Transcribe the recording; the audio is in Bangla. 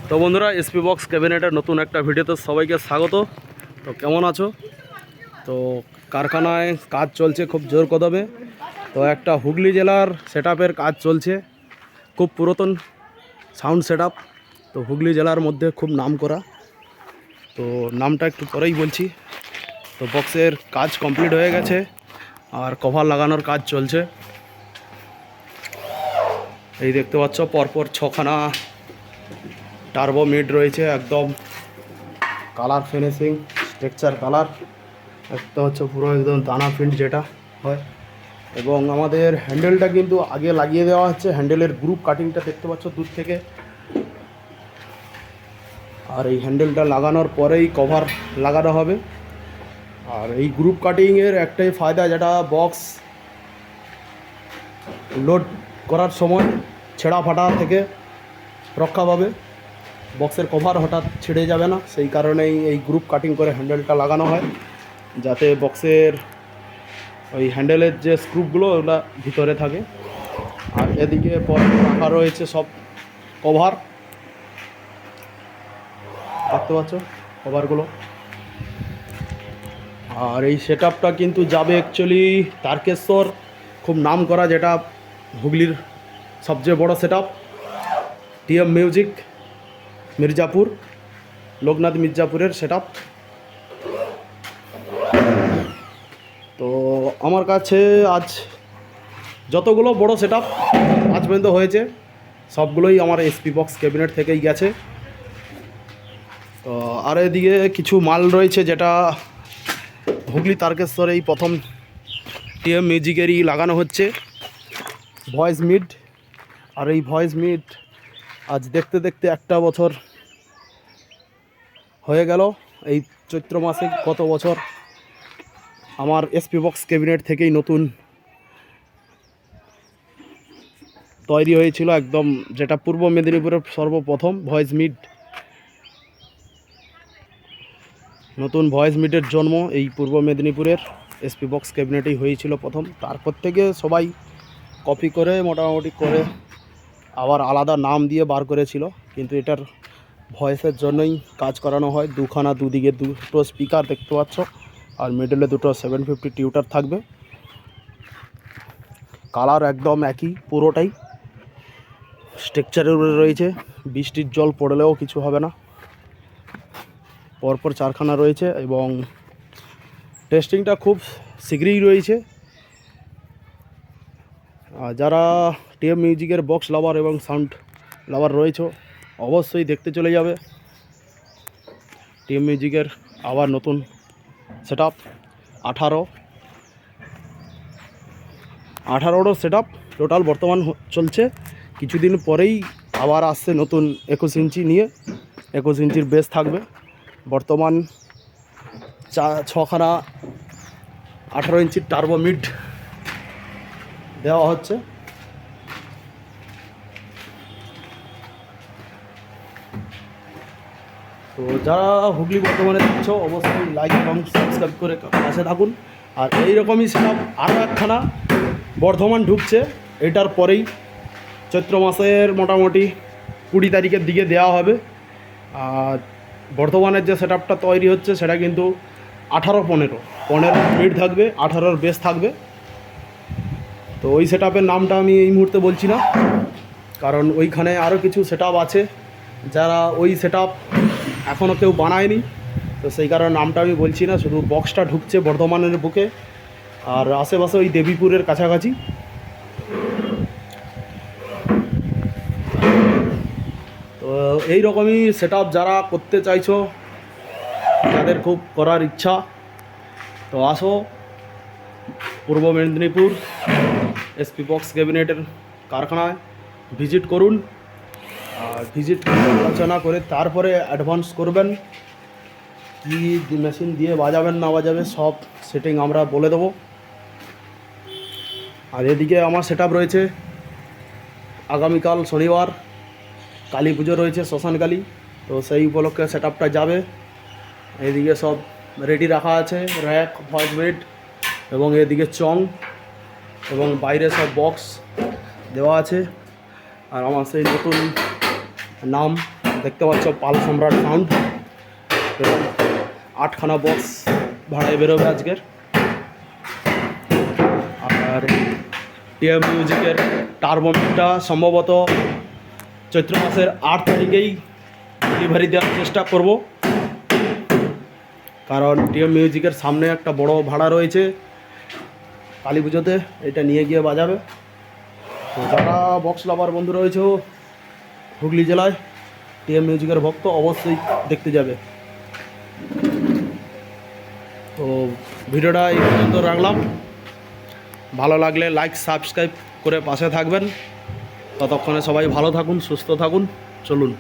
তো বন্ধুরা, এসপি বক্স ক্যাবিনেটের নতুন একটা ভিডিওতে সবাইকে স্বাগত। তো কেমন আছো? তো কারখানায় কাজ চলছে খুব জোর কদমে। তো একটা হুগলি জেলার সেটআপের কাজ চলছে, খুব পুরাতন সাউন্ড সেটআপ। তো হুগলি জেলার মধ্যে খুব নাম করা। তো নামটা একটু পরেই বলছি। তো বক্সের কাজ কমপ্লিট হয়ে গেছে আর কভার লাগানোর কাজ চলছে। এই দেখতে পাচ্ছ পরপর 6খানা টার্বো মিড রয়েছে, একদম কালার ফিনিশিং, স্ট্রাকচার কালার একটা হচ্ছে পুরো একদম দানা প্রিন্ট যেটা হয়। এবং আমাদের হ্যান্ডেলটা কিন্তু আগে লাগিয়ে দেওয়া হচ্ছে। হ্যান্ডেলের গ্রুপ কাটিংটা দেখতে পাচ্ছ দূর থেকে। আর এই হ্যান্ডেলটা লাগানোর পরেই কভার লাগানো হবে। আর এই গ্রুপ কাটিংয়ের একটাই ফায়দা, যেটা বক্স লোড করার সময় ছেঁড়া ফাটা থেকে রক্ষা পাবে। বক্সের কভার হঠাৎ ছিঁড়ে যাবে না, সেই কারণেই এই গ্রুপ কাটিং করে হ্যান্ডেলটা লাগানো হয়, যাতে বক্সের ওই হ্যান্ডেলের যে স্ক্রুপগুলো ওগুলো ভিতরে থাকে। আর এদিকে পরে রাখা রয়েছে সব কভার, দেখতে পাচ্ছ কভারগুলো। আর এই সেটআপটা কিন্তু যাবে অ্যাকচুয়ালি তারকেশ্বর, খুব নাম করা, যেটা হুগলির সবচেয়ে বড় setup, TM music Mirzapur, Loknath মির্জাপুরের সেটআপ। তো আমার কাছে আজ যতগুলো বড় সেটআপ আজ পর্যন্ত হয়েছে সবগুলোই আমার এসপি বক্স ক্যাবিনেট থেকেই গেছে। তো আর এদিকে কিছু মাল রয়েছে, যেটা হুগলি তারকেশ্বরে এই প্রথম টিএম মিউজিকেরই লাগানো হচ্ছে, ভয়েস মিড। আর এই ভয়েস মিড আজ দেখতে দেখতে একটা বছর হয়ে গেল। এই চৈত্র মাসে গত বছর আমার এসপি বক্স ক্যাবিনেট থেকেই নতুন তৈরি হয়েছিল, একদম যেটা পূর্ব মেদিনীপুরের সর্বপ্রথম ভয়েস মিড। নতুন ভয়েস মিডের জন্ম এই পূর্ব মেদিনীপুরের এসপি বক্স ক্যাবিনেটেই হয়েছিল প্রথম। তারপর থেকে সবাই কপি করে মোটামুটি করে আবার আলাদা নাম দিয়ে বার করেছিল, কিন্তু এটার ভয়েসের জন্যই কাজ করানো হয়। দুদিকে দুটো স্পিকার দেখতে পাচ্ছ, আর মিডলে দুটো 750 টিউটার থাকবে। কালার একদম একই পুরোটাই, স্ট্রাকচারের উপরে রয়েছে, বৃষ্টির জল পড়লেও কিছু হবে না। পরপর 4খানা রয়েছে এবং টেস্টিংটা খুব শীঘ্রই রয়েছে। যারা টিএম মিউজিকের বক্স লাভার এবং সাউন্ড লাভার রয়েছে অবশ্যই দেখতে চলে যাবে। টিএম মিউজিকের আবার নতুন সেটআপ 18 সেটআপ টোটাল বর্তমান চলছে। কিছুদিন পরেই আবার আসছে নতুন 21 ইঞ্চি নিয়ে, 21 ইঞ্চির বেস থাকবে। বর্তমান 6খানা 18 ইঞ্চির টার্বো মিড দেওয়া হচ্ছে। তো যারা হুগলি বর্তমানে দেখছ অবশ্যই লাইক এবং সাবস্ক্রাইব করে পাশে থাকুন। আর এইরকমই সেটআপ আরও একখানা বর্ধমান ঢুকছে, এটার পরেই চৈত্র মাসের মোটামুটি 20 তারিখের দিকে দেওয়া হবে। আর বর্ধমানের যে সেটআপটা তৈরি হচ্ছে সেটা কিন্তু 18-15 মিড থাকবে, 18 বেস থাকবে। তো ওই সেটআপের নামটা আমি এই মুহূর্তে বলছি না, কারণ ওইখানে আরও কিছু সেটআপ আছে যারা ওই সেটআপ এখনও কেউ বানায়নি। তো সেই কারণে নামটা আমি বলছি না, শুধু বক্সটা ঢুকছে বর্ধমানের বুকে আর আশেপাশে ওই দেবীপুরের কাছাকাছি। তো এই রকমই সেটআপ যারা করতে চাইছো, যাদের খুব করার ইচ্ছা, তো আসো পূর্ব মেদিনীপুর এসপি বক্স ক্যাবিনেটের কারখানায় ভিজিট করুন। আর ভিজিট করে আলোচনা করে তারপরে অ্যাডভান্স করবেন, কি মেশিন দিয়ে বাজাবেন না বাজাবে সব সেটিং আমরা বলে দেবো। আর এদিকে আমার সেটআপ রয়েছে, আগামীকাল শনিবার কালী পুজো রয়েছে, শ্মশানকালী। তো সেই উপলক্ষে সেটআপটা যাবে। এদিকে সব রেডি রাখা আছে, র্যাক, ভয়েস বেড এবং এদিকে চং এবং বাইরে সব বক্স দেওয়া আছে। আর আমার সেই নতুন নাম দেখতে পাচ্ছ পাল সম্রাট সাউন্ড, এবং 8খানা বক্স ভাড়ায় বেরোবে আজকের। আর টিএম মিউজিকের টার্বোমিটটা সম্ভবত চৈত্র মাসের 8 তারিখেই ডেলিভারি দেওয়ার চেষ্টা করব, কারণ টিএম মিউজিকের সামনে একটা বড় ভাড়া রয়েছে কালী পুজোতে, এটা নিয়ে গিয়ে বাজাবে। তো যারা বক্স লাভার বন্ধু রয়েছে হুগলি জেলায় টিএম মিউজিকের ভক্ত, অবশ্যই দেখতে যাবে। তো ভিডিওটা এই পর্যন্ত রাখলাম, ভালো লাগলে লাইক সাবস্ক্রাইব করে পাশে থাকবেন। ততক্ষণে সবাই ভালো থাকুন, সুস্থ থাকুন, চলুন।